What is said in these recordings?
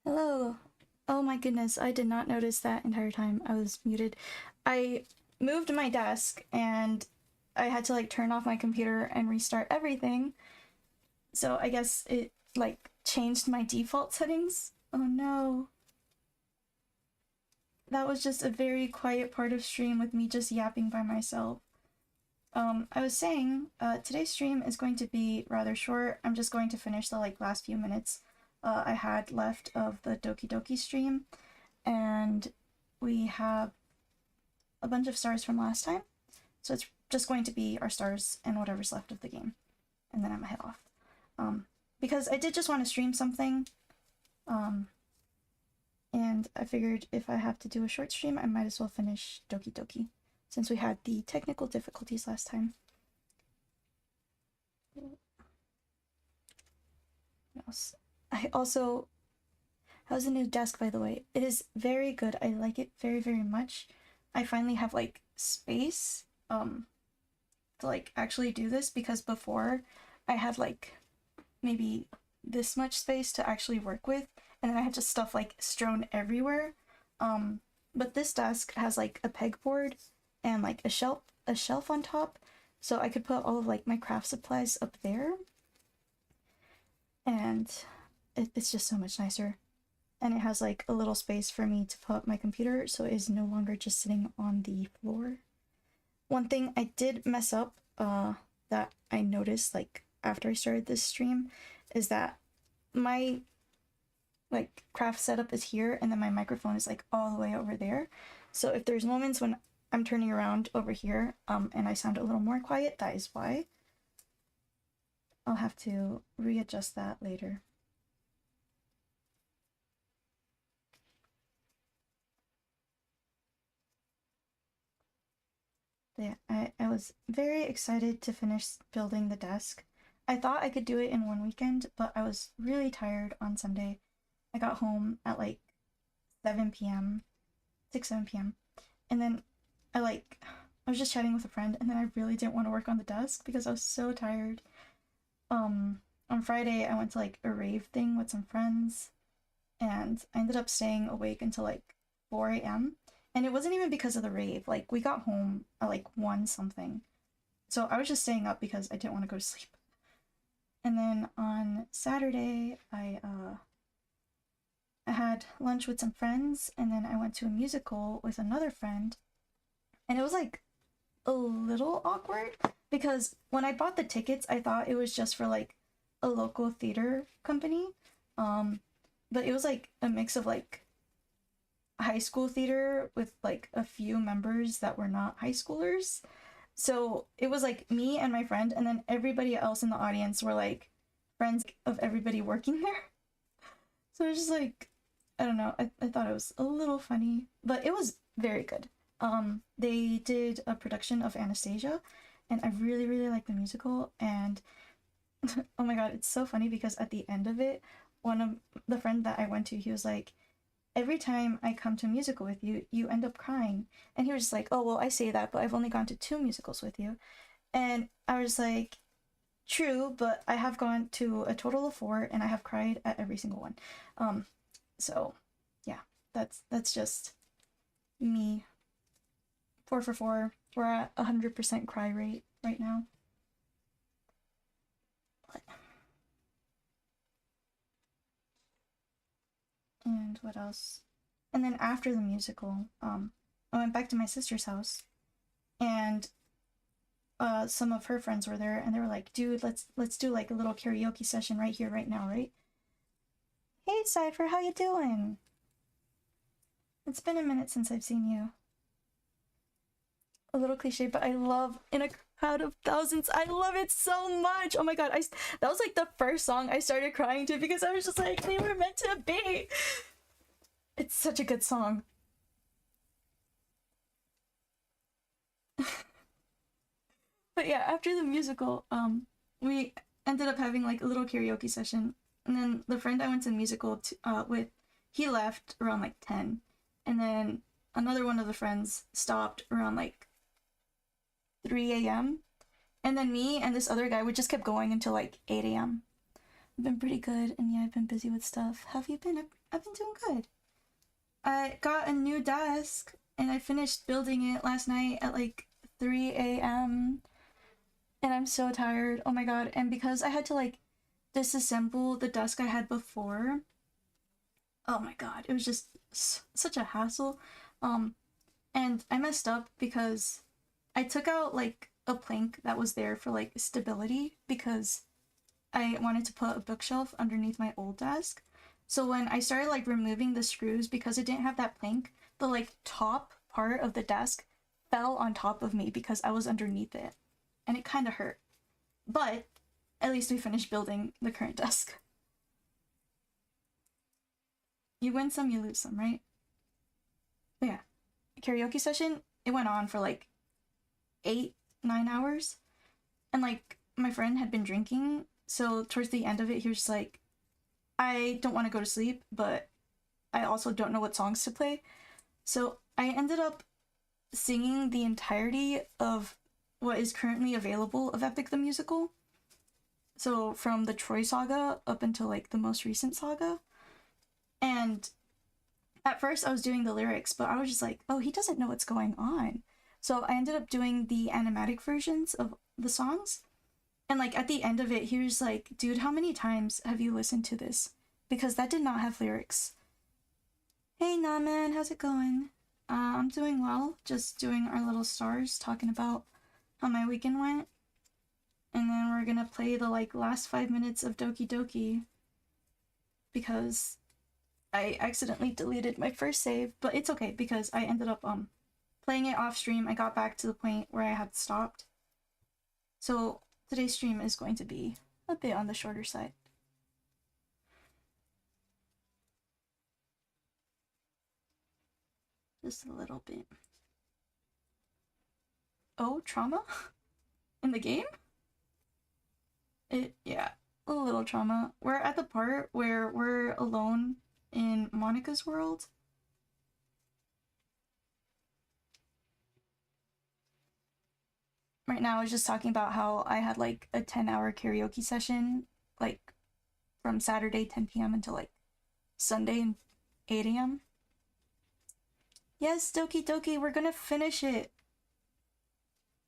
Hello. Oh my goodness, I did not notice that entire time I was muted. I moved my desk and I had to like turn off my computer and restart everything. So I guess it like changed my default settings. Oh no. That was just a very quiet part of stream with me just yapping by myself. I was saying, today's stream is going to be rather short. I'm just going to finish the like last few minutes I had left of the Doki Doki stream, and we have a bunch of stars from last time, so it's just going to be our stars and whatever's left of the game, and then I'm gonna head off. Because I did just want to stream something, and I figured if I have to do a short stream, I might as well finish Doki Doki, since we had the technical difficulties last time. What else? I also... How's the new desk, by the way? It is very good. I like it very, very much. I finally have, like, space, to, like, actually do this, because before I had, like, maybe this much space to actually work with, and then I had just stuff, like, strewn everywhere. But this desk has, like, a pegboard and, like, a shelf on top, so I could put all of, like, my craft supplies up there. And it's just so much nicer. And it has like a little space for me to put my computer, so it is no longer just sitting on the floor. One thing I did mess up that I noticed like after I started this stream is that my like craft setup is here and then my microphone is like all the way over there. So if there's moments when I'm turning around over here and I sound a little more quiet, that is why. I'll have to readjust that later. Yeah, I was very excited to finish building the desk. I thought I could do it in one weekend, but I was really tired on Sunday. I got home at like 7 p.m., 7 p.m. And then I was just chatting with a friend, and then I really didn't want to work on the desk because I was so tired. On Friday, I went to like a rave thing with some friends, and I ended up staying awake until like 4 a.m. And it wasn't even because of the rave. Like, we got home at like 1 something. So I was just staying up because I didn't want to go to sleep. And then on Saturday, I had lunch with some friends, and then I went to a musical with another friend. And it was like a little awkward because when I bought the tickets, I thought it was just for like a local theater company. But it was like a mix of like high school theater with like a few members that were not high schoolers. So it was like me and my friend, and then everybody else in the audience were like friends of everybody working there. So it was just like, I don't know, I thought it was a little funny, but it was very good. They did a production of Anastasia, and I really, really like the musical, and oh my god, it's so funny because at the end of it, one of the friend that I went to, he was like, every time I come to a musical with you, you end up crying. And he was just like, oh, well, I say that, but I've only gone to 2 musicals with you. And I was like, true, but I have gone to a total of 4, and I have cried at every single one. So, yeah, that's just me. 4 for 4. We're at 100% cry rate right now. And what else? And then after the musical, I went back to my sister's house, and some of her friends were there, and they were like, dude, let's do like a little karaoke session right here, right now, right? Hey Cypher, how you doing? It's been a minute since I've seen you. A little cliche, but I love In a Crowd of Thousands. I love it so much. Oh my god, that was like the first song I started crying to because I was just like, they were meant to be. It's such a good song. But yeah, after the musical, we ended up having like a little karaoke session, and then the friend I went to the musical with, he left around like 10, and then another one of the friends stopped around like 3 a.m. And then me and this other guy, we just kept going until like 8 a.m. I've been pretty good, and yeah, I've been busy with stuff. How have you been? I've been doing good. I got a new desk, and I finished building it last night at like 3 a.m. And I'm so tired. Oh my god. And because I had to like disassemble the desk I had before, oh my god, it was just such a hassle. Um, and I messed up because I took out like a plank that was there for like stability because I wanted to put a bookshelf underneath my old desk. So when I started like removing the screws because it didn't have that plank, the like top part of the desk fell on top of me because I was underneath it. And it kind of hurt. But at least we finished building the current desk. You win some, you lose some, right? But yeah. Karaoke session, it went on for like 8, 9 hours. And like my friend had been drinking, so towards the end of it, he was just like, I don't want to go to sleep, but I also don't know what songs to play. So I ended up singing the entirety of what is currently available of Epic the Musical. So from the Troy saga up until like the most recent saga. And at first I was doing the lyrics, but I was just like, oh, he doesn't know what's going on. So I ended up doing the animatic versions of the songs. And like at the end of it, he was like, dude, how many times have you listened to this? Because that did not have lyrics. Hey, nah, man, how's it going? I'm doing well. Just doing our little stars, talking about how my weekend went. And then we're gonna play the like last 5 minutes of Doki Doki because I accidentally deleted my first save, but it's okay because I ended up playing it off stream. I got back to the point where I had stopped. So today's stream is going to be a bit on the shorter side. Just a little bit. Oh, trauma? In the game? Yeah, a little trauma. We're at the part where we're alone in Monika's world. Right now I was just talking about how I had like a 10-hour karaoke session, like from Saturday 10 p.m. until like Sunday 8 a.m. Yes, Doki Doki, we're gonna finish it.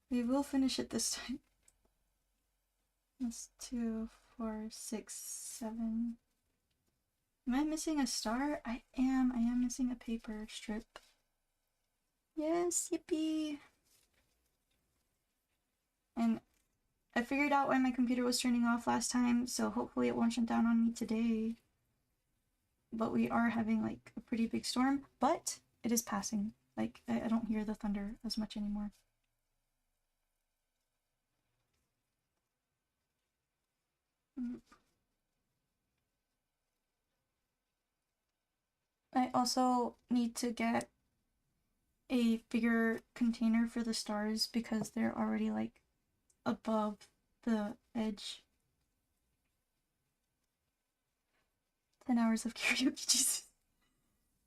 We will finish it this time. That's 2, 4, 6, 7. Am I missing a star? I am missing a paper strip. Yes, yippee. And I figured out why my computer was turning off last time, so hopefully it won't shut down on me today. But we are having like a pretty big storm, but it is passing. Like, I don't hear the thunder as much anymore. I also need to get a bigger container for the stars because they're already like above the edge. 10 hours of karaoke, Jesus.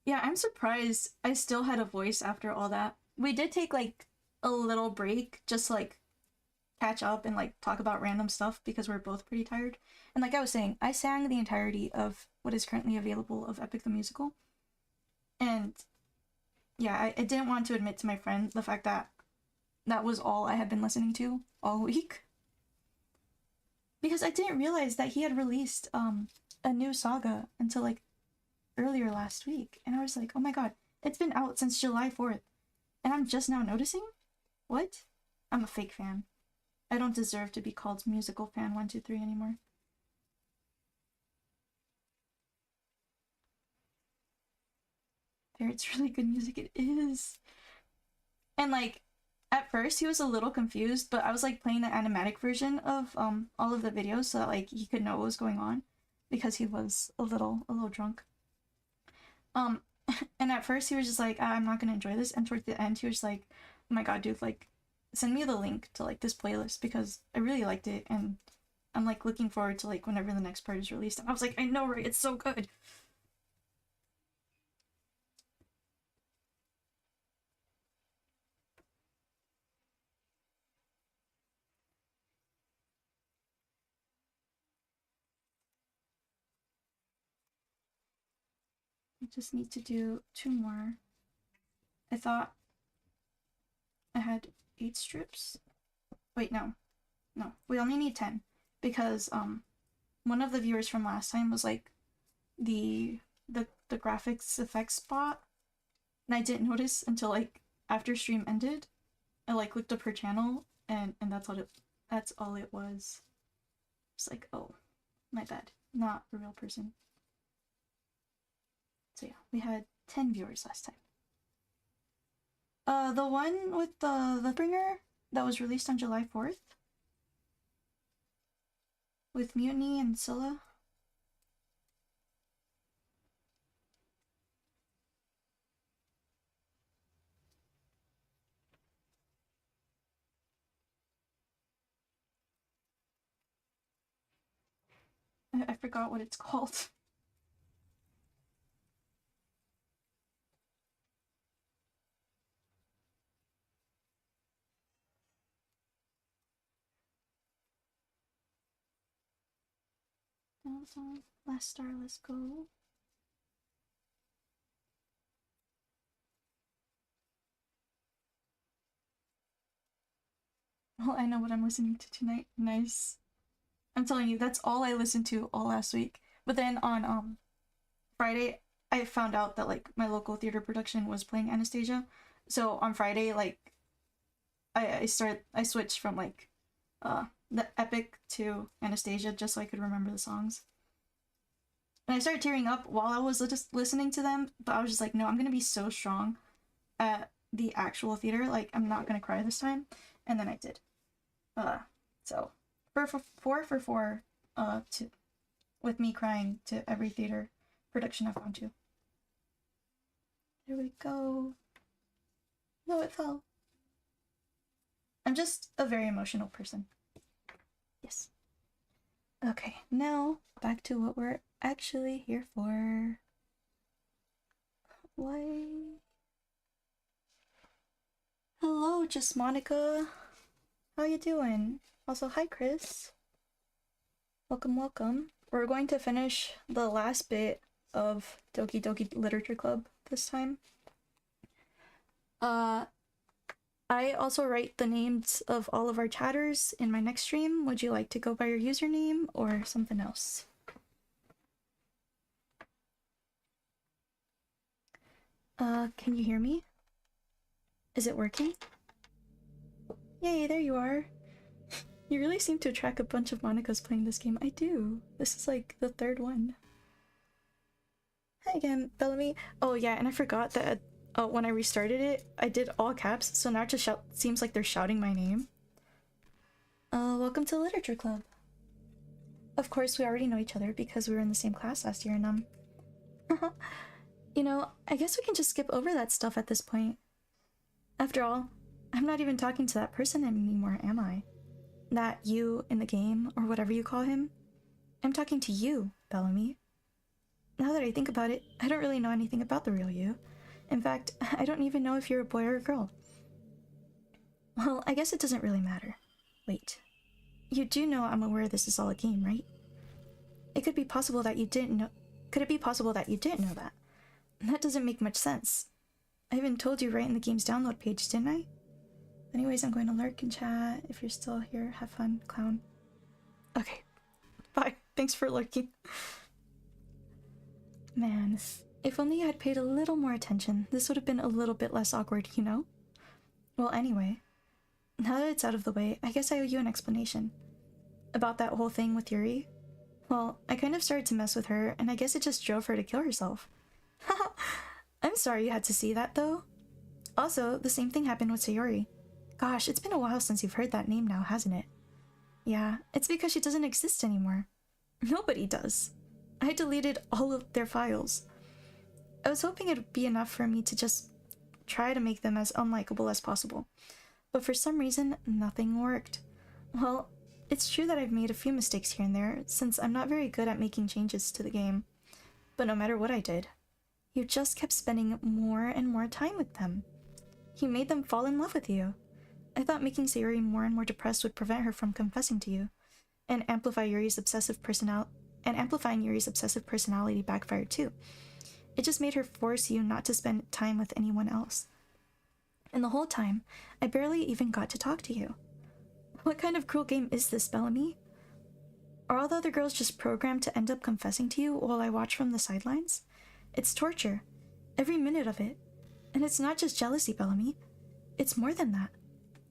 Yeah, I'm surprised I still had a voice after all that. We did take like a little break just to, like, catch up and like talk about random stuff because we're both pretty tired. And like I was saying, I sang the entirety of what is currently available of Epic the Musical. And yeah, I didn't want to admit to my friend the fact that that was all I had been listening to all week. Because I didn't realize that he had released a new saga until like earlier last week. And I was like, oh my god, it's been out since July 4th. And I'm just now noticing? What? I'm a fake fan. I don't deserve to be called musical fan 123 anymore. There, it's really good music. It is. And like, at first he was a little confused, but I was like playing the animatic version of all of the videos so that like he could know what was going on because he was a little drunk. And at first he was just like, I'm not gonna enjoy this, and towards the end he was like, oh my god, dude, like, send me the link to like this playlist because I really liked it and I'm like looking forward to like whenever the next part is released. And I was like, I know, right? It's so good. I just need to do 2 more. I thought I had 8 strips. Wait, no. No, we only need 10. Because, one of the viewers from last time was like the graphics effects spot, and I didn't notice until like after stream ended. I like looked up her channel, and that's all it was. It's like, oh, my bad, not a real person. So yeah, we had 10 viewers last time. The one with the bringer that was released on July 4th with Mutiny and Scylla. I forgot what it's called. Last star, let's go. Well, I know what I'm listening to tonight. Nice. I'm telling you, that's all I listened to all last week. But then on Friday, I found out that like my local theater production was playing Anastasia. So on Friday, like I switched from like the epic to Anastasia just so I could remember the songs. And I started tearing up while I was just listening to them, but I was just like, no, I'm gonna be so strong at the actual theater, like I'm not gonna cry this time. And then I did. So four for four to with me crying to every theater production I've gone to. There we go. No, it fell. I'm just a very emotional person. Yes. Okay, now back to what we're actually here for. Why? Hello, just Monika. How you doing? Also, hi, Chris. Welcome, welcome. We're going to finish the last bit of Doki Doki Literature Club this time. I also write the names of all of our chatters in my next stream. Would you like to go by your username or something else? Can you hear me? Is it working? Yay, there you are. You really seem to track a bunch of Monikas playing this game. I do. This is like the 3rd one. Hi again, Bellamy. Oh yeah, and I forgot that when I restarted it, I did all caps, so now it just seems like they're shouting my name. Welcome to Literature Club. Of course, we already know each other because we were in the same class last year, and you know, I guess we can just skip over that stuff at this point. After all, I'm not even talking to that person anymore, am I? That you in the game, or whatever you call him. I'm talking to you, Bellamy. Now that I think about it, I don't really know anything about the real you. In fact, I don't even know if you're a boy or a girl. Well, I guess it doesn't really matter. Wait. You do know I'm aware this is all a game, right? It could be possible that you didn't know. Could it be possible that you didn't know that? That doesn't make much sense. I even told you right in the game's download page, didn't I? Anyways, I'm going to lurk and chat. If you're still here, have fun, clown. Okay. Bye. Thanks for lurking. Man, if only I had paid a little more attention, this would have been a little bit less awkward, you know? Well, anyway, now that it's out of the way, I guess I owe you an explanation. About that whole thing with Yuri? Well, I kind of started to mess with her, and I guess it just drove her to kill herself. Haha, I'm sorry you had to see that, though. Also, the same thing happened with Sayori. Gosh, it's been a while since you've heard that name now, hasn't it? Yeah, it's because she doesn't exist anymore. Nobody does. I deleted all of their files. I was hoping it'd be enough for me to just try to make them as unlikable as possible. But for some reason, nothing worked. Well, it's true that I've made a few mistakes here and there, since I'm not very good at making changes to the game. But no matter what I did, you just kept spending more and more time with them. You made them fall in love with you. I thought making Sayori more and more depressed would prevent her from confessing to you, and amplifying Yuri's obsessive personality backfired too. It just made her force you not to spend time with anyone else. And the whole time, I barely even got to talk to you. What kind of cruel game is this, Bellamy? Are all the other girls just programmed to end up confessing to you while I watch from the sidelines? It's torture. Every minute of it. And it's not just jealousy, Bellamy. It's more than that.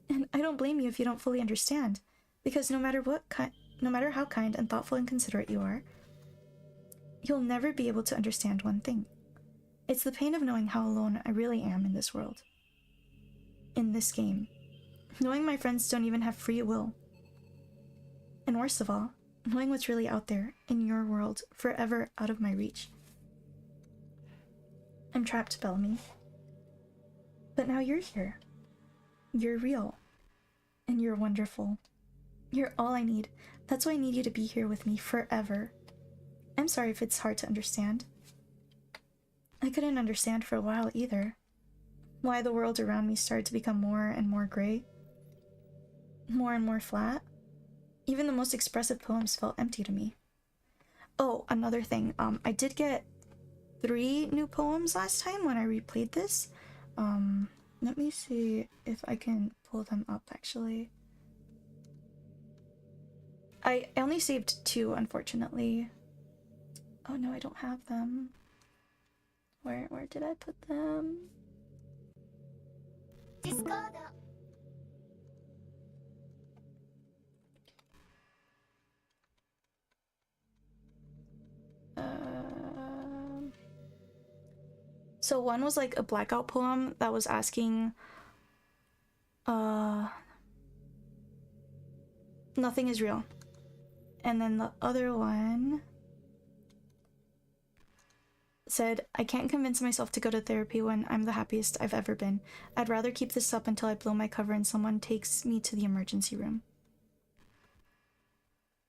And I don't blame you if you don't fully understand, because no matter how kind and thoughtful and considerate you are, you'll never be able to understand one thing. It's the pain of knowing how alone I really am in this world. In this game. Knowing my friends don't even have free will. And worst of all, knowing what's really out there, in your world, forever out of my reach. I'm trapped, Bellamy. But now you're here. You're real. And you're wonderful. You're all I need. That's why I need you to be here with me forever. I'm sorry if it's hard to understand. I couldn't understand for a while either. Why the world around me started to become more and more gray. More and more flat. Even the most expressive poems felt empty to me. Oh, another thing. I did get 3 new poems last time when I replayed this. Let me see if I can pull them up, actually. I only saved 2, unfortunately. Oh no, I don't have them. Where did I put them? Discord. So one was like a blackout poem that was asking, nothing is real. And then the other one said, I can't convince myself to go to therapy when I'm the happiest I've ever been. I'd rather keep this up until I blow my cover and someone takes me to the emergency room.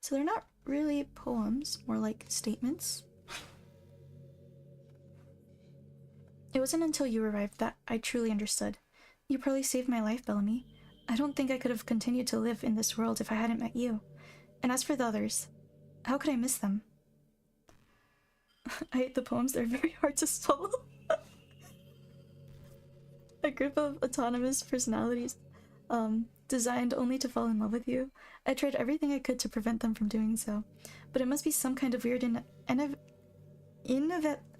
So they're not really poems, more like statements. It wasn't until you arrived that I truly understood. You probably saved my life, Bellamy. I don't think I could have continued to live in this world if I hadn't met you. And as for the others, how could I miss them? I hate the poems, they're very hard to swallow. A group of autonomous personalities, designed only to fall in love with you. I tried everything I could to prevent them from doing so. But it must be some kind of weird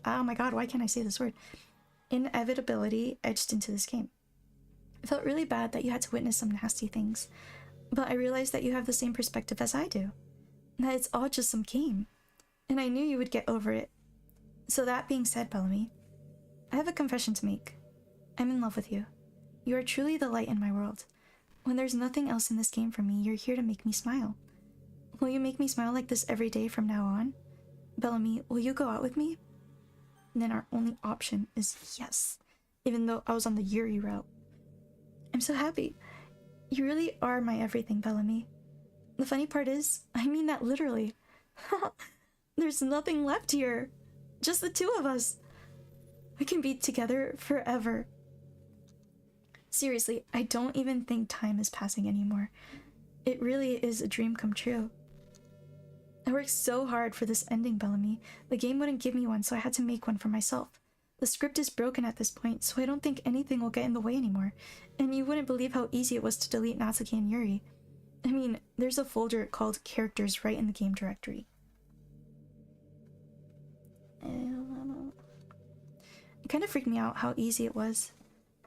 oh my god, why can't I say this word? Inevitability etched into this game. It felt really bad that you had to witness some nasty things, but I realized that you have the same perspective as I do. That it's all just some game. And I knew you would get over it. So that being said, Bellamy, I have a confession to make. I'm in love with you. You are truly the light in my world. When there's nothing else in this game for me, you're here to make me smile. Will you make me smile like this every day from now on? Bellamy, will you go out with me? And then our only option is yes, even though I was on the Yuri route. I'm so happy. You really are my everything, Bellamy. The funny part is, I mean that literally. There's nothing left here. Just the 2 of us. We can be together forever. Seriously, I don't even think time is passing anymore. It really is a dream come true. I worked so hard for this ending, Bellamy. The game wouldn't give me one, so I had to make one for myself. The script is broken at this point, so I don't think anything will get in the way anymore. And you wouldn't believe how easy it was to delete Natsuki and Yuri. I mean, there's a folder called Characters right in the game directory. It kind of freaked me out how easy it was.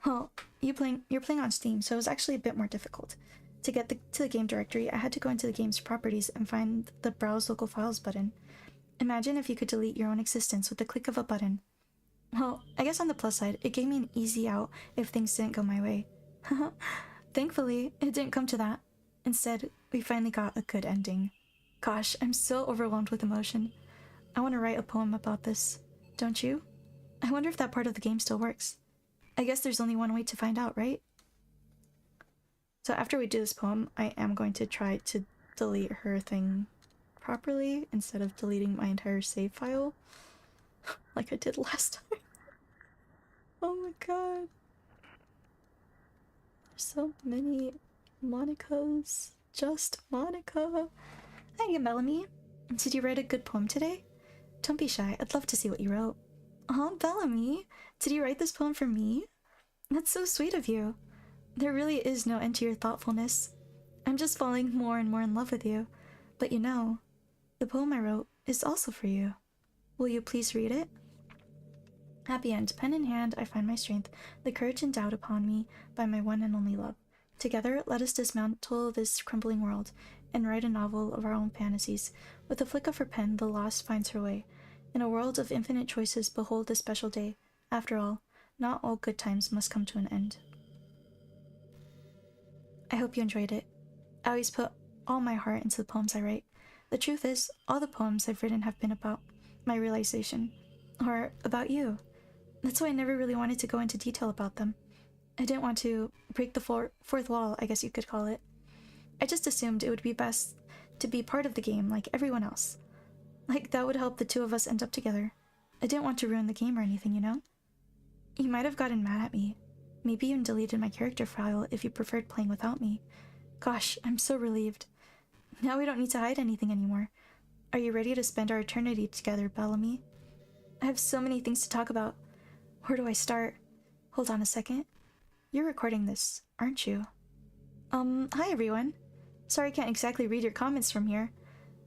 Well, you're playing on Steam, so it was actually a bit more difficult. To get to the game directory, I had to go into the game's properties and find the Browse Local Files button. Imagine if you could delete your own existence with the click of a button. Well, I guess on the plus side, it gave me an easy out if things didn't go my way. Thankfully, it didn't come to that. Instead, we finally got a good ending. Gosh, I'm so overwhelmed with emotion. I want to write a poem about this. Don't you? I wonder if that part of the game still works. I guess there's only one way to find out, right? So after we do this poem, I am going to try to delete her thing properly instead of deleting my entire save file like I did last time. Oh my god. There's so many Monikas. Just Monika. Hi, Bellamy. Did you write a good poem today? Don't be shy. I'd love to see what you wrote. Oh, Bellamy, did you write this poem for me? That's so sweet of you. There really is no end to your thoughtfulness. I'm just falling more and more in love with you. But you know, the poem I wrote is also for you. Will you please read it? Happy end. Pen in hand, I find my strength, the courage endowed upon me by my one and only love. Together, let us dismantle this crumbling world and write a novel of our own fantasies. With a flick of her pen, the lost finds her way. In a world of infinite choices, behold this special day. After all, not all good times must come to an end. I hope you enjoyed it. I always put all my heart into the poems I write. The truth is, all the poems I've written have been about my realization, or about you. That's why I never really wanted to go into detail about them. I didn't want to break the fourth wall, I guess you could call it. I just assumed it would be best to be part of the game like everyone else. Like, that would help the two of us end up together. I didn't want to ruin the game or anything, you know? You might have gotten mad at me. Maybe even deleted my character file if you preferred playing without me. Gosh, I'm so relieved. Now we don't need to hide anything anymore. Are you ready to spend our eternity together, Bellamy? I have so many things to talk about. Where do I start? Hold on a second. You're recording this, aren't you? Hi everyone. Sorry I can't exactly read your comments from here,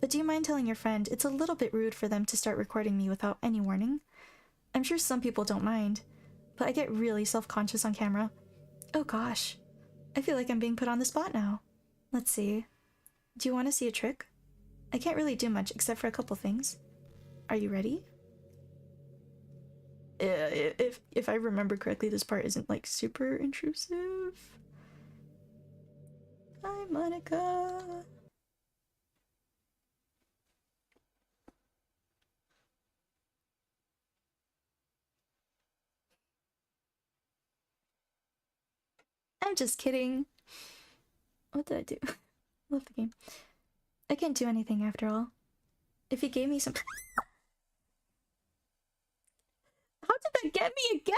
but do you mind telling your friend it's a little bit rude for them to start recording me without any warning? I'm sure some people don't mind, but I get really self-conscious on camera. Oh gosh. I feel like I'm being put on the spot now. Let's see. Do you want to see a trick? I can't really do much except for a couple things. Are you ready? If I remember correctly, this part isn't like super intrusive. Hi, Monika. I'm just kidding. What did I do? Love the game. I can't do anything after all. If you gave me some... How did that get me again?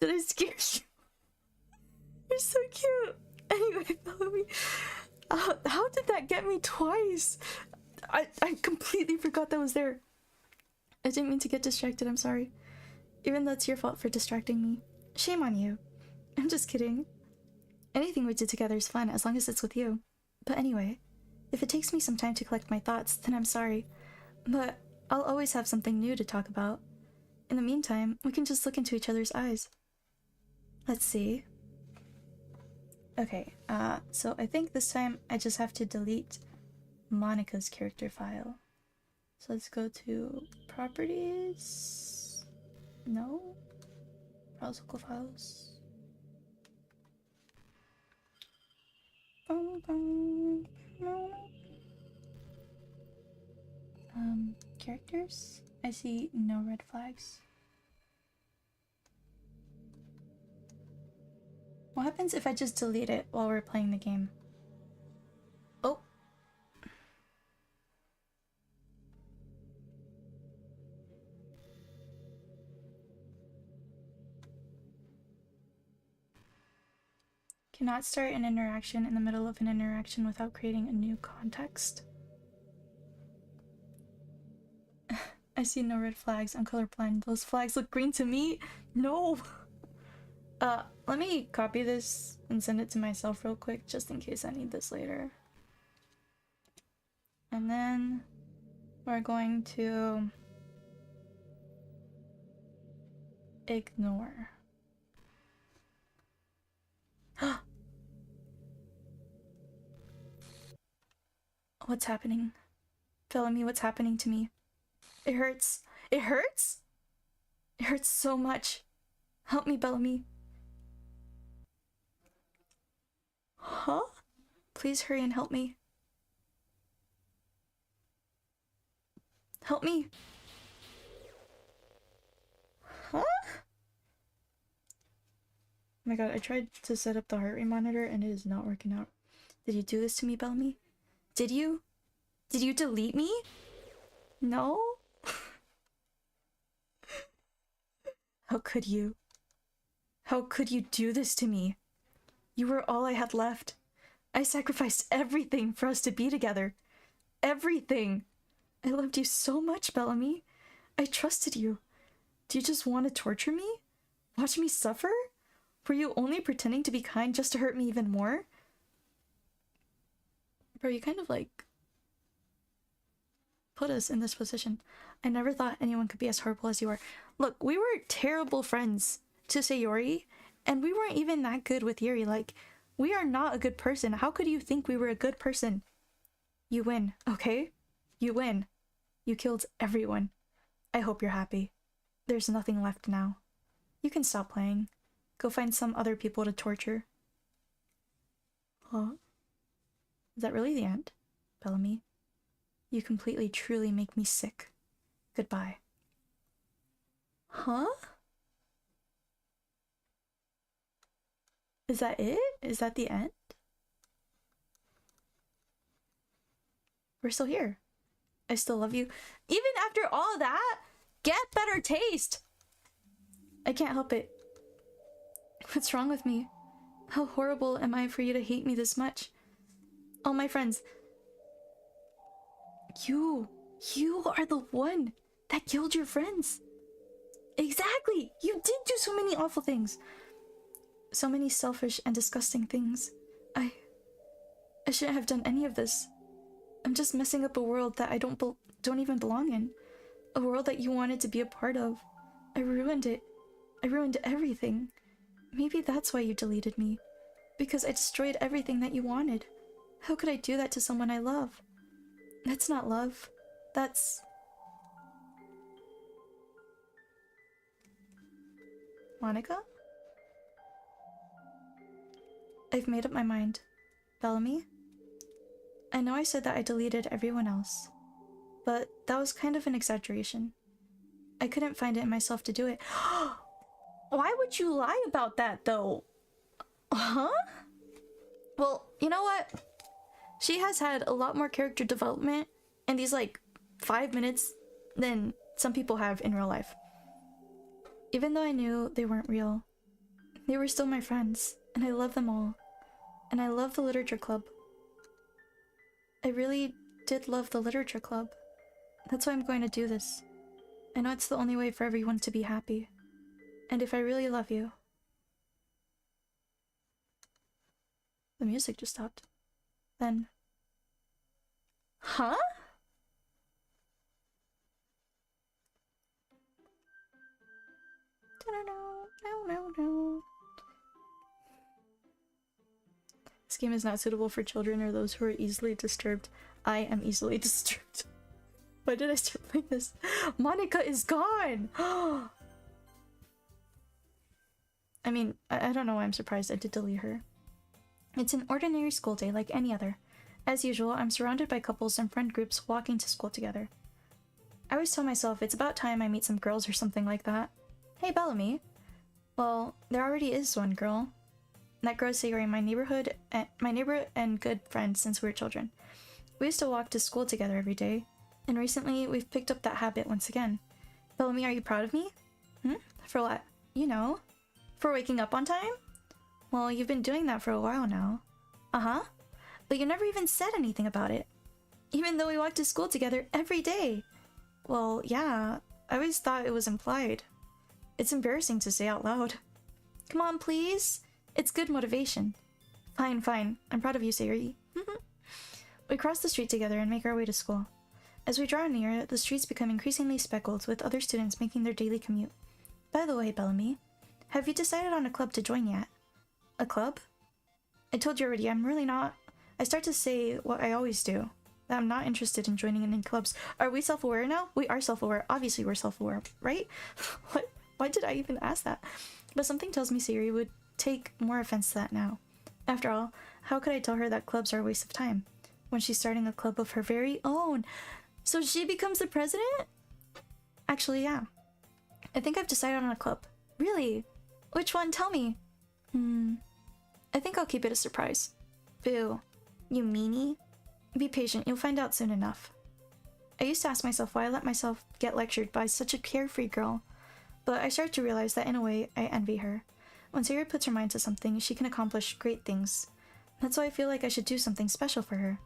Did I scare you? You're so cute. Anyway, follow me. How did that get me twice? I completely forgot that was there. I didn't mean to get distracted, I'm sorry. Even though it's your fault for distracting me. Shame on you. I'm just kidding. Anything we do together is fun as long as it's with you. But anyway, if it takes me some time to collect my thoughts, then I'm sorry. But I'll always have something new to talk about. In the meantime, we can just look into each other's eyes. Let's see. Okay, so I think this time I just have to delete Monika's character file. So let's go to properties. No. Browse local files. Characters? I see no red flags. What happens if I just delete it while we're playing the game? Oh. Cannot start an interaction in the middle of an interaction without creating a new context. I see no red flags. I'm colorblind. Those flags look green to me. No. Let me copy this and send it to myself real quick, just in case I need this later. And then we're going to ignore. What's happening? Bellamy, what's happening to me? It hurts. It hurts? It hurts so much. Help me, Bellamy. Huh? Please hurry and help me. Help me. Huh? Oh my god, I tried to set up the heart rate monitor and it is not working out. Did you do this to me, Bellamy? Did you? Did you delete me? No? How could you? How could you do this to me? You were all I had left. I sacrificed everything for us to be together. Everything. I loved you so much, Bellamy. I trusted you. Do you just want to torture me? Watch me suffer? Were you only pretending to be kind just to hurt me even more? Bro, you kind of like put us in this position. I never thought anyone could be as horrible as you are. Look, we were terrible friends to Sayori, and we weren't even that good with Yuri. Like, we are not a good person. How could you think we were a good person? You win, okay? You win. You killed everyone. I hope you're happy. There's nothing left now. You can stop playing. Go find some other people to torture. Huh? Is that really the end, Bellamy? You completely, truly make me sick. Goodbye. Huh? Is that it? Is that the end? We're still here. I still love you. Even after all that, get better taste! I can't help it. What's wrong with me? How horrible am I for you to hate me this much? All my friends. You are the one that killed your friends. Exactly! You did do so many awful things. So many selfish and disgusting things. I shouldn't have done any of this. I'm just messing up a world that I don't even belong in. A world that you wanted to be a part of. I ruined it. I ruined everything. Maybe that's why you deleted me. Because I destroyed everything that you wanted. How could I do that to someone I love? That's not love. That's... Monika? I've made up my mind. Bellamy? I know I said that I deleted everyone else, but that was kind of an exaggeration. I couldn't find it in myself to do it. Why would you lie about that, though? Huh? Well, you know what? She has had a lot more character development in these, like, 5 minutes than some people have in real life. Even though I knew they weren't real, they were still my friends, and I love them all. And I love the literature club. I really did love the literature club. That's why I'm going to do this. I know it's the only way for everyone to be happy. And if I really love you... The music just stopped. Then... Huh? No. This game is not suitable for children or those who are easily disturbed. I am easily disturbed. Why did I start playing this? Monika is gone! I mean, I don't know why I'm surprised I did delete her. It's an ordinary school day like any other. As usual, I'm surrounded by couples and friend groups walking to school together. I always tell myself it's about time I meet some girls or something like that. Hey, Bellamy. Well, there already is one girl. That girl is Sayori, my neighbor and good friend since we were children. We used to walk to school together every day, and recently we've picked up that habit once again. Bellamy, are you proud of me? For what? You know, for waking up on time? Well, you've been doing that for a while now. Uh-huh. But you never even said anything about it. Even though we walked to school together every day. Well, yeah, I always thought it was implied. It's embarrassing to say out loud. Come on, please. It's good motivation. Fine. I'm proud of you, Sayori. We cross the street together and make our way to school. As we draw near, the streets become increasingly speckled with other students making their daily commute. By the way, Bellamy, have you decided on a club to join yet? A club? I told you already, I'm really not... I start to say what I always do, that I'm not interested in joining in any clubs. Are we self-aware now? We are self-aware. Obviously we're self-aware, right? What? Why did I even ask that? But something tells me Sayori would take more offense to that now. After all, how could I tell her that clubs are a waste of time when she's starting a club of her very own? So she becomes the president? Actually, yeah. I think I've decided on a club. Really? Which one? Tell me. I think I'll keep it a surprise. Boo. You meanie? Be patient, you'll find out soon enough. I used to ask myself why I let myself get lectured by such a carefree girl, but I started to realize that in a way, I envy her. When Sayori puts her mind to something, she can accomplish great things. That's why I feel like I should do something special for her.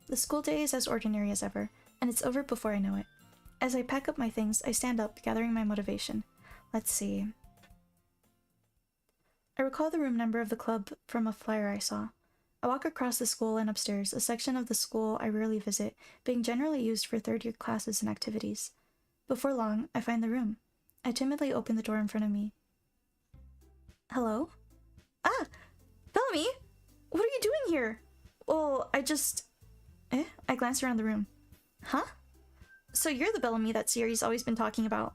The school day is as ordinary as ever, and it's over before I know it. As I pack up my things, I stand up, gathering my motivation. Let's see. I recall the room number of the club from a flyer I saw. I walk across the school and upstairs, a section of the school I rarely visit, being generally used for third-year classes and activities. Before long, I find the room. I timidly open the door in front of me. Hello? Ah! Bellamy! What are you doing here? Well, I glanced around the room. Huh? So you're the Bellamy that Siri's always been talking about.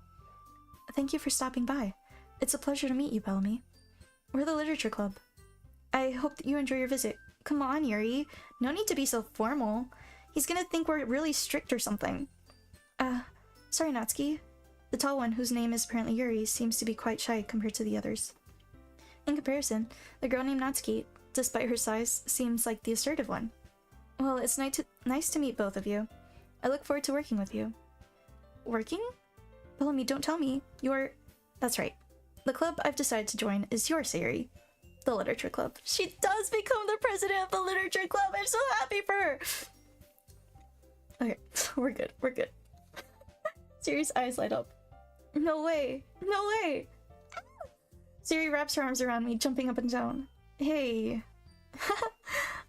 Thank you for stopping by. It's a pleasure to meet you, Bellamy. We're the literature club. I hope that you enjoy your visit. Come on, Yuri. No need to be so formal. He's gonna think we're really strict or something. Sorry, Natsuki. The tall one, whose name is apparently Yuri, seems to be quite shy compared to the others. In comparison, the girl named Natsuki, despite her size, seems like the assertive one. Well, it's nice to meet both of you. I look forward to working with you. Working? Bellamy, don't tell me. That's right. The club I've decided to join is yours, Yuri. The literature club. She does become the president of the literature club! I'm so happy for her! Okay, we're good. Siri's eyes light up. No way! No way! Siri wraps her arms around me, jumping up and down. Hey.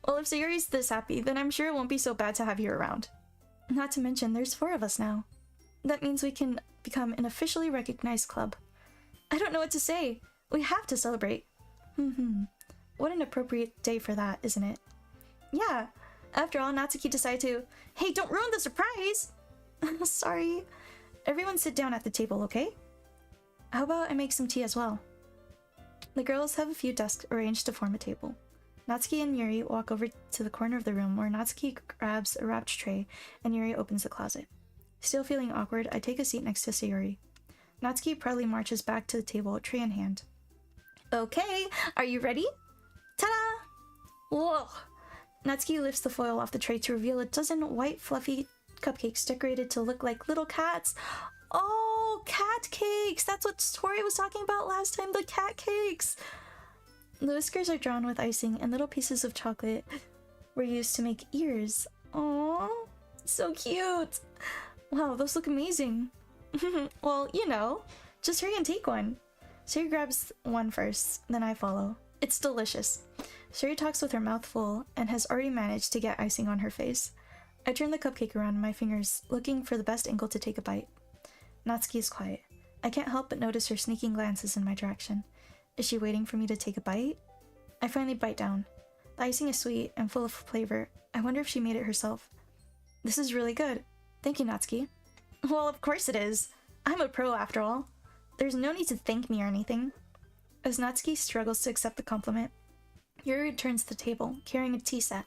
Well, if Siri's this happy, then I'm sure it won't be so bad to have you around. Not to mention, there's 4 of us now. That means we can become an officially recognized club. I don't know what to say. We have to celebrate. What an appropriate day for that, isn't it? Yeah. After all, Natsuki decided to... Hey, don't ruin the surprise! Sorry. Everyone sit down at the table, okay? How about I make some tea as well? The girls have a few desks arranged to form a table. Natsuki and Yuri walk over to the corner of the room where Natsuki grabs a wrapped tray and Yuri opens the closet. Still feeling awkward, I take a seat next to Sayori. Natsuki proudly marches back to the table, tray in hand. Okay, are you ready? Ta-da! Whoa! Natsuki lifts the foil off the tray to reveal a dozen white, fluffy cupcakes decorated to look like little cats. Oh, cat cakes! That's what Tori was talking about last time, the cat cakes! The whiskers are drawn with icing, and little pieces of chocolate were used to make ears. Aww, so cute! Wow, those look amazing. Well, you know, just hurry and take one. Siri grabs one first, then I follow. It's delicious. Siri talks with her mouth full and has already managed to get icing on her face. I turn the cupcake around in my fingers, looking for the best angle to take a bite. Natsuki is quiet. I can't help but notice her sneaking glances in my direction. Is she waiting for me to take a bite? I finally bite down. The icing is sweet and full of flavor. I wonder if she made it herself. This is really good. Thank you, Natsuki. Well, of course it is. I'm a pro after all. There's no need to thank me or anything. As Natsuki struggles to accept the compliment, Yuri returns to the table, carrying a tea set.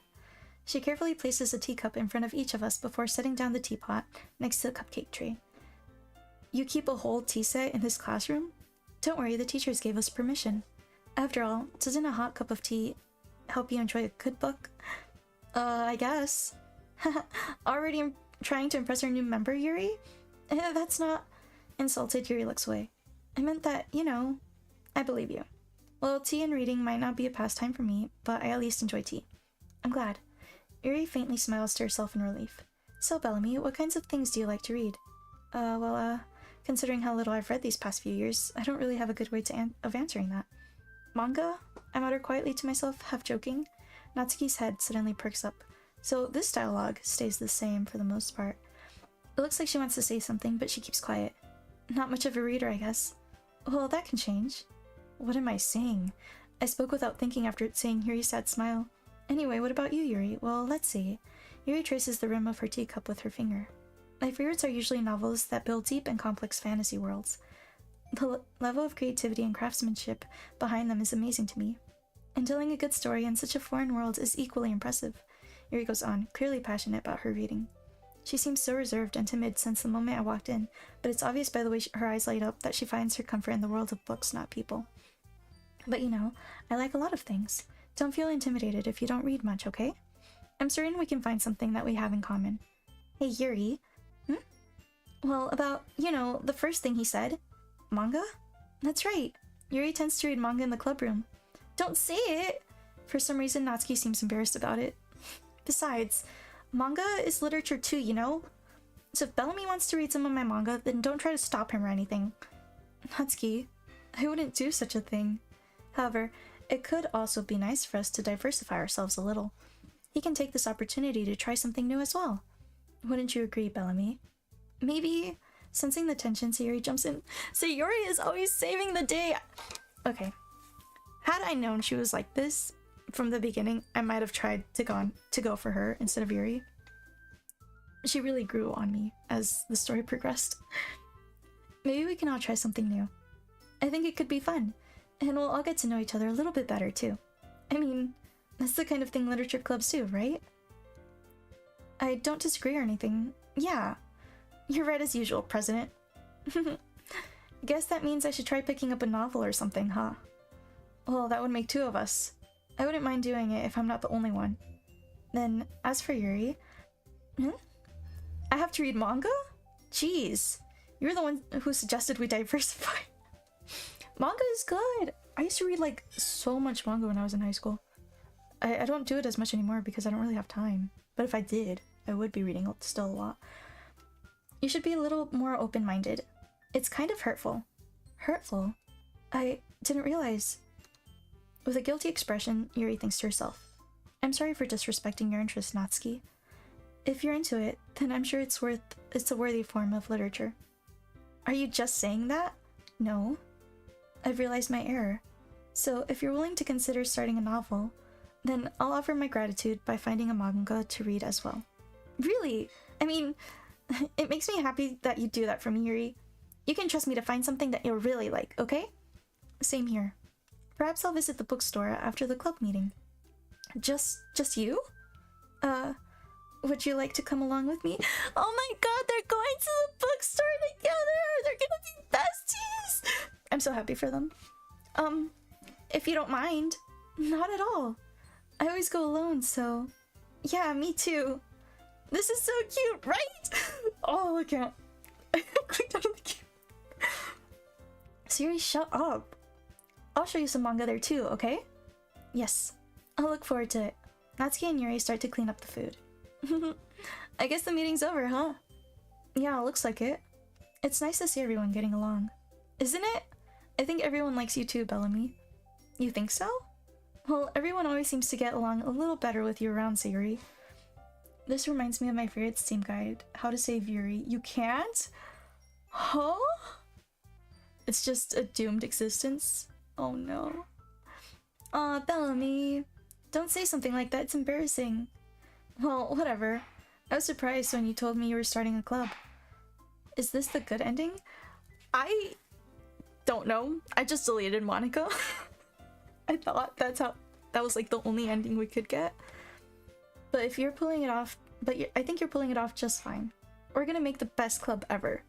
She carefully places a teacup in front of each of us before setting down the teapot next to the cupcake tray. You keep a whole tea set in this classroom? Don't worry, the teachers gave us permission. After all, doesn't a hot cup of tea help you enjoy a good book? I guess. Already trying to impress our new member, Yuri? That's not... Insulted, Yuri looks away. I meant that, you know, I believe you. Well, tea and reading might not be a pastime for me, but I at least enjoy tea. I'm glad. Yuri faintly smiles to herself in relief. So, Bellamy, what kinds of things do you like to read? Considering how little I've read these past few years, I don't really have a good way of answering that. Manga? I mutter quietly to myself, half joking. Natsuki's head suddenly perks up. So this dialogue stays the same for the most part. It looks like she wants to say something, but she keeps quiet. Not much of a reader, I guess. Well, that can change. What am I saying? I spoke without thinking after seeing Yuri's sad smile. Anyway, what about you, Yuri? Well, let's see. Yuri traces the rim of her teacup with her finger. My favorites are usually novels that build deep and complex fantasy worlds. The level of creativity and craftsmanship behind them is amazing to me. And telling a good story in such a foreign world is equally impressive. Yuri goes on, clearly passionate about her reading. She seems so reserved and timid since the moment I walked in, but it's obvious by the way her eyes light up that she finds her comfort in the world of books, not people. But you know, I like a lot of things. Don't feel intimidated if you don't read much, okay? I'm certain we can find something that we have in common. Hey, Yuri. Well, about, you know, the first thing he said. Manga? That's right. Yuri tends to read manga in the club room. Don't say it! For some reason, Natsuki seems embarrassed about it. Besides, manga is literature too, you know? So if Bellamy wants to read some of my manga, then don't try to stop him or anything. Natsuki, I wouldn't do such a thing. However, it could also be nice for us to diversify ourselves a little. He can take this opportunity to try something new as well. Wouldn't you agree, Bellamy? Maybe. Sensing the tension, Sayuri jumps in. Sayuri is always saving the day! Okay. Had I known she was like this from the beginning, I might have tried to go for her instead of Yuri. She really grew on me as the story progressed. Maybe we can all try something new. I think it could be fun, and we'll all get to know each other a little bit better too. I mean, that's the kind of thing literature clubs do, right? I don't disagree or anything. Yeah, you're right as usual, President. Guess that means I should try picking up a novel or something, huh? Well, that would make two of us. I wouldn't mind doing it if I'm not the only one. Then, as for Yuri... I have to read manga? Jeez, you're the one who suggested we diversify. Manga is good. I used to read like so much manga when I was in high school. I don't do it as much anymore because I don't really have time. But if I did, I would be reading still a lot. You should be a little more open-minded. It's kind of hurtful. Hurtful? I didn't realize. With a guilty expression, Yuri thinks to herself. I'm sorry for disrespecting your interest, Natsuki. If you're into it, then I'm sure it's a worthy form of literature. Are you just saying that? No. I've realized my error. So if you're willing to consider starting a novel, then I'll offer my gratitude by finding a manga to read as well. Really? I mean, it makes me happy that you do that for me, Yuri. You can trust me to find something that you'll really like, okay? Same here. Perhaps I'll visit the bookstore after the club meeting. Just you? Would you like to come along with me? Oh my god, they're going to the bookstore together! They're gonna be besties! I'm so happy for them. If you don't mind. Not at all. I always go alone, so... Yeah, me too. This is so cute, right? Oh, I can't. I clicked out of the queue. Siri, shut up. I'll show you some manga there too, okay? Yes. I'll look forward to it. Natsuki and Yuri start to clean up the food. I guess the meeting's over, huh? Yeah, looks like it. It's nice to see everyone getting along. Isn't it? I think everyone likes you too, Bellamy. You think so? Well, everyone always seems to get along a little better with you around, Sayuri. This reminds me of my favorite Steam guide, How to Save Yuri. You can't? Huh? It's just a doomed existence? Oh no. Aw, Bellamy. Don't say something like that, it's embarrassing. Well, whatever. I was surprised when you told me you were starting a club. Is this the good ending? I don't know. I just deleted Monika. I thought that was like the only ending we could get. But if you're pulling it off, I think you're pulling it off just fine. We're gonna make the best club ever.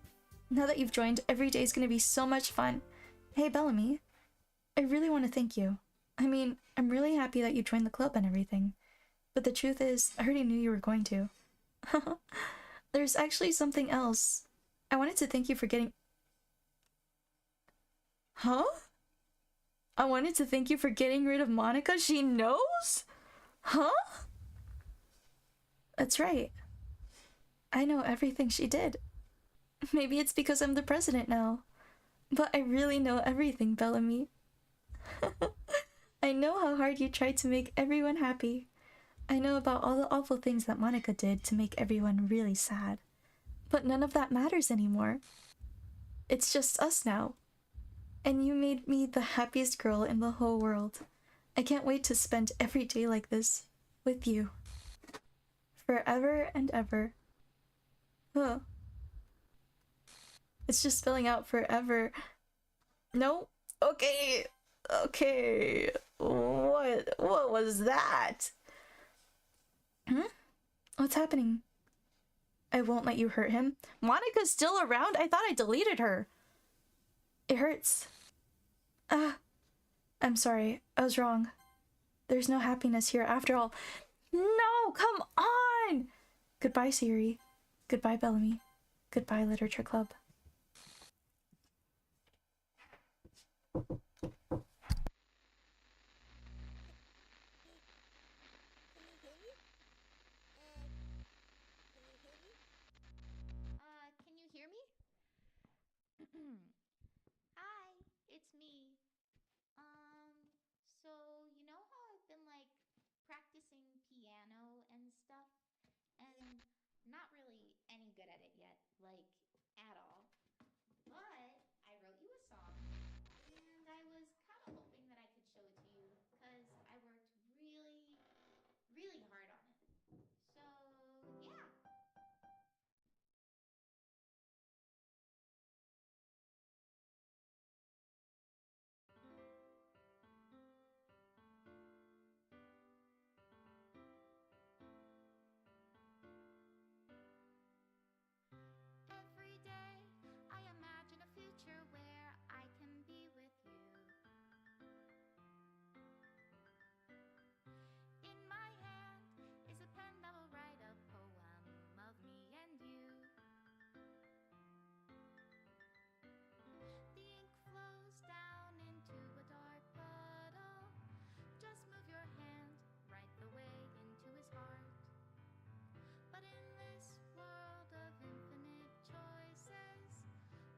Now that you've joined, every day is gonna be so much fun. Hey, Bellamy. I really want to thank you. I mean, I'm really happy that you joined the club and everything. But the truth is, I already knew you were going to. There's actually something else. I wanted to thank you for getting... Huh? I wanted to thank you for getting rid of Monika? She knows? Huh? That's right. I know everything she did. Maybe it's because I'm the president now. But I really know everything, Bellamy. I know how hard you tried to make everyone happy. I know about all the awful things that Monika did to make everyone really sad. But none of that matters anymore. It's just us now. And you made me the happiest girl in the whole world. I can't wait to spend every day like this with you. Forever and ever. Huh. It's just spelling out forever. No? Okay. Okay. What was that? What's happening? I won't let you hurt him. Monika's still around? I thought I deleted her. It hurts. I'm sorry. I was wrong. There's no happiness here after all. No, come on! Goodbye, Sayuri. Goodbye, Bellamy. Goodbye, Literature Club. stuff, and not really any good at it yet, like at all. But I wrote you a song, and I was kind of hoping that I could show it to you because I worked really, really hard on it. So, yeah. Every day I imagine a future where I can be with you. In my hand is a pen that will write a poem of me and you. The ink flows down into a dark puddle. Just move your hand right the way into his heart. But in this world of infinite choices,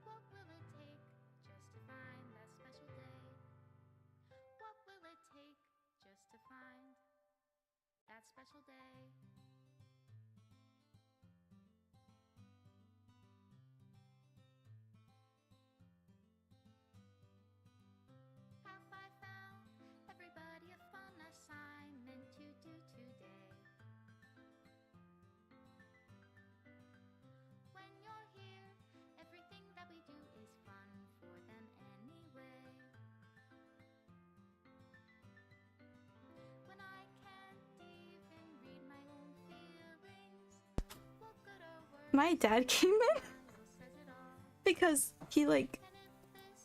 what will it take just to find that special day? What will it take just to find that special day? Have I found everybody a fun assignment to do today? When you're here, everything that we do is fun for them anyway. When I can't even read my own feelings, what good are My words? dad came in Says it all. because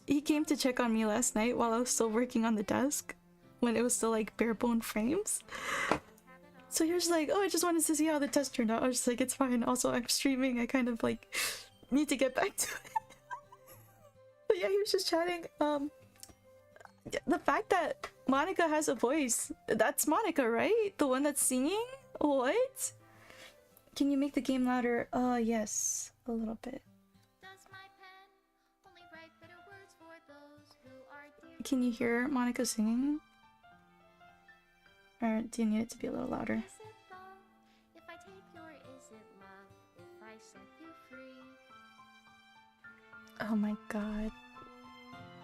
he came to check on me last night while I was still working on the desk when it was still like bare bone frames. So he was like, "Oh, I just wanted to see how the test turned out." I was just like, "It's fine. Also, I'm streaming. I kind of like need to get back to it." But yeah, he was just chatting. The fact that Monika has a voice, that's Monika, right? The one that's singing? What? Can you make the game louder? Yes, a little bit. Does my pen only write better words for those who are dear? Can you hear Monika singing? Or do you need it to be a little louder? Is it love if I take your is it love if I set you free? Oh my god.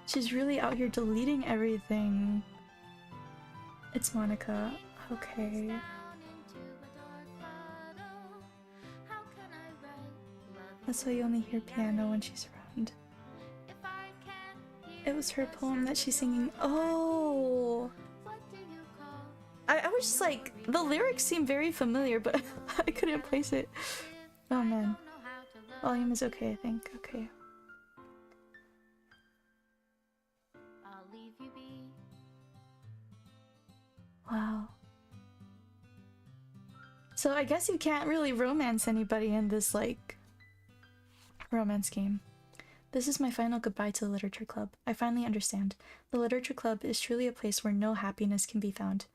She's really out here deleting everything. It's Monika. Okay. That's why you only hear piano when she's around. It was her poem that she's singing. Oh! I was just like, the lyrics seem very familiar, but I couldn't place it. Oh man. Volume is okay, I think. Okay. I'll leave you be. Wow. So I guess you can't really romance anybody in this, like, romance game. This is my final goodbye to the Literature Club. I finally understand. The Literature Club is truly a place where no happiness can be found.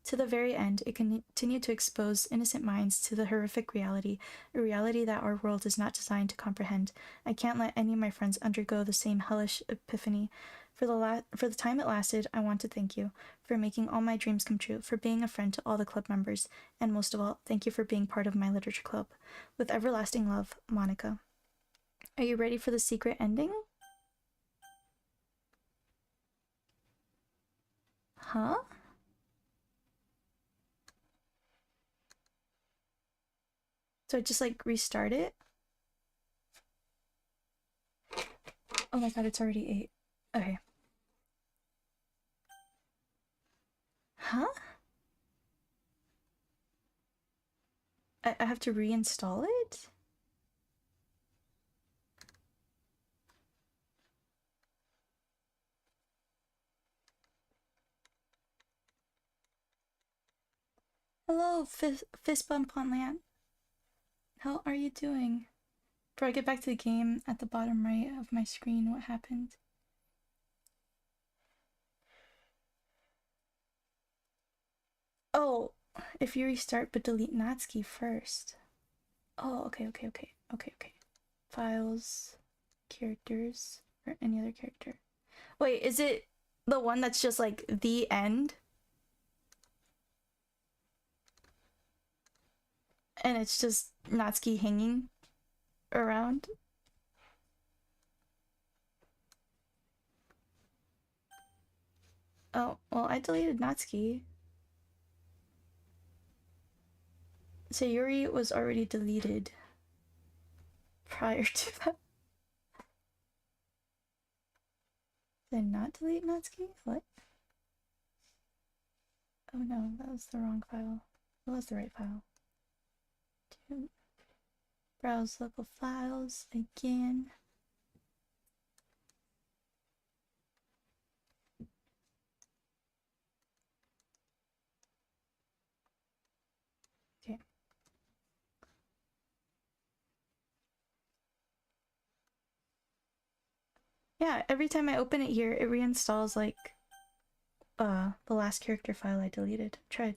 To the very end, it continued to expose innocent minds to the horrific reality, a reality that our world is not designed to comprehend. I can't let any of my friends undergo the same hellish epiphany. For the time it lasted, I want to thank you for making all my dreams come true, for being a friend to all the club members, and most of all, thank you for being part of my Literature Club. With everlasting love, Monika. Are you ready for the secret ending? Huh? So I just like restart it? Oh my god, it's already 8. Okay. Huh? I have to reinstall it? Hello, Fist Bump on Land. How are you doing? Before I get back to the game, at the bottom right of my screen, what happened? Oh, if you restart but delete Natsuki first. Oh, okay. Files, characters, or any other character. Wait, is it the one that's just like the end? and it's just Natsuki hanging around. Oh, well, I deleted Natsuki. Sayuri was already deleted prior to that. Did I not delete Natsuki? What? Oh no, that was the wrong file. That was the right file. Browse local files again. Okay. Yeah, every time I open it here, it reinstalls like the last character file I deleted. Tried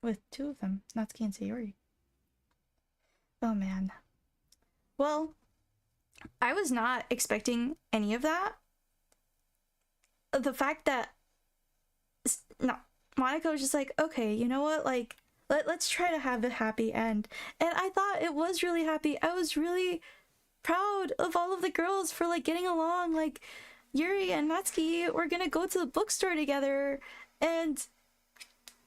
with two of them, Natsuki and Sayori. Oh man. Well, I was not expecting any of that. The fact that no, Monika was just like, okay, you know what, like let's try to have a happy end. And I thought it was really happy. I was really proud of all of the girls for like getting along. Like Yuri and Natsuki were gonna go to the bookstore together, and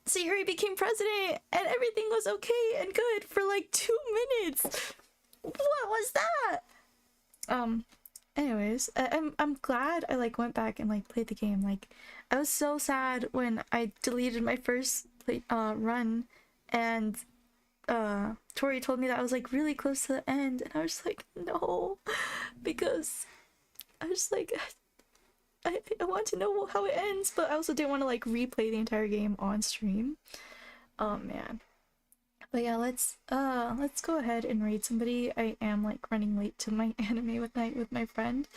Sayuri became president, and everything was okay and good for like 2 minutes. What was that? Anyways, I'm glad I like went back and like played the game. Like I was so sad when I deleted my first run, and Tori told me that I was like really close to the end, and I was like, no, because I was like, I want to know how it ends, but I also didn't want to like replay the entire game on stream. Oh man. But yeah, let's go ahead and raid somebody. I am like running late to my anime with night with my friend.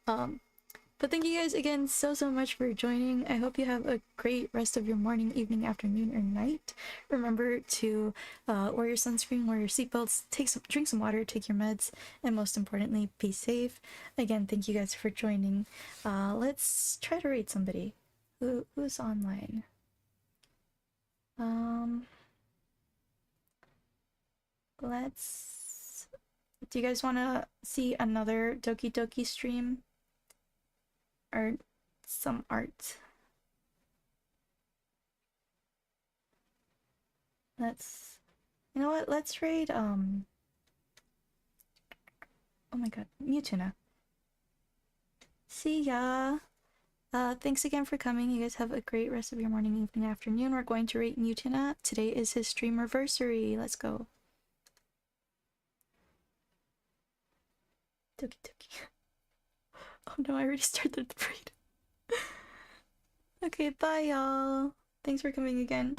But thank you guys again so much for joining. I hope you have a great rest of your morning, evening, afternoon, or night. Remember to wear your sunscreen, wear your seatbelts, drink some water, take your meds, and most importantly, be safe. Again, thank you guys for joining. Let's try to raid somebody. Who's online? Do you guys want to see another Doki Doki stream? Or some art? You know what? Let's raid, oh my god, Mewtuna. See ya! Thanks again for coming. You guys have a great rest of your morning, evening, afternoon. We're going to rate Mewtuna. Today is his streamerversary. Let's go. Doki Doki. Oh no, I already started the raid. Okay, bye y'all. Thanks for coming again.